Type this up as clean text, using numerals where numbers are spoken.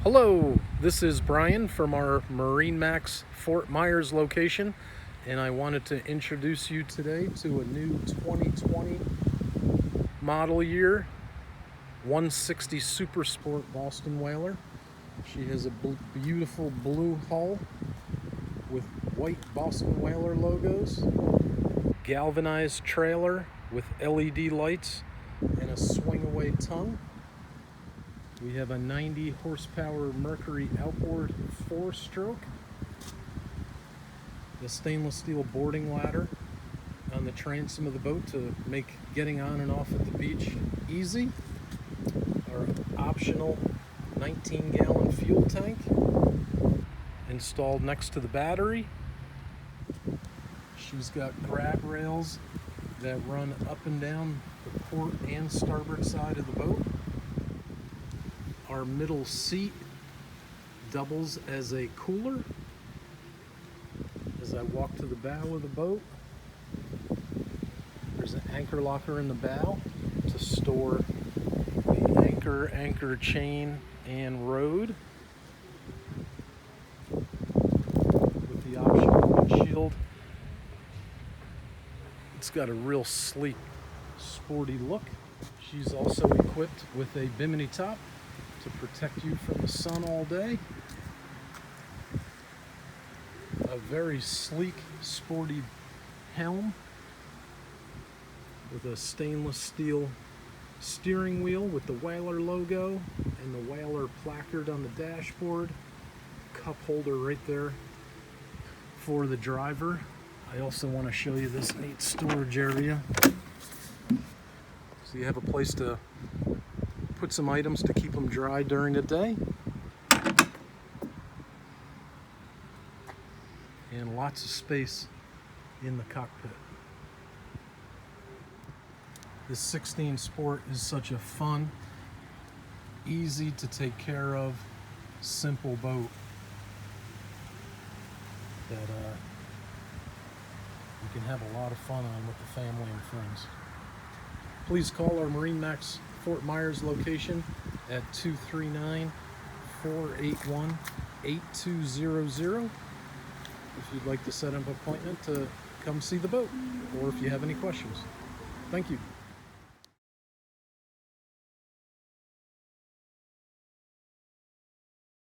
Hello, this is Brian from our MarineMax Fort Myers location, and I wanted to introduce you today to a new 2020 model year 160 Super Sport Boston Whaler. She has a beautiful blue hull with white Boston Whaler logos, galvanized trailer with LED lights, and a swing-away tongue. We have a 90 horsepower Mercury outboard 4-stroke, the stainless steel boarding ladder on the transom of the boat to make getting on and off at the beach easy. Our optional 19-gallon fuel tank installed next to the battery. She's got grab rails that run up and down the port and starboard side of the boat. Our middle seat doubles as a cooler. As I walk to the bow of the boat, there's an anchor locker in the bow to store the anchor chain, and rode. With the optional windshield, it's got a real sleek, sporty look. She's also equipped with a bimini top to protect you from the sun all day. A very sleek, sporty helm with a stainless steel steering wheel with the Whaler logo and the Whaler placard on the dashboard. Cup holder right there for the driver. I also want to show you this neat storage area. So you have a place to put some items to keep them dry during the day. And lots of space in the cockpit. This 16 Sport is such a fun, easy to take care of, simple boat that you can have a lot of fun on with the family and friends. Please call our MarineMax Fort Myers location at 239-481-8200 if you'd like to set up an appointment to come see the boat, or if you have any questions. Thank you.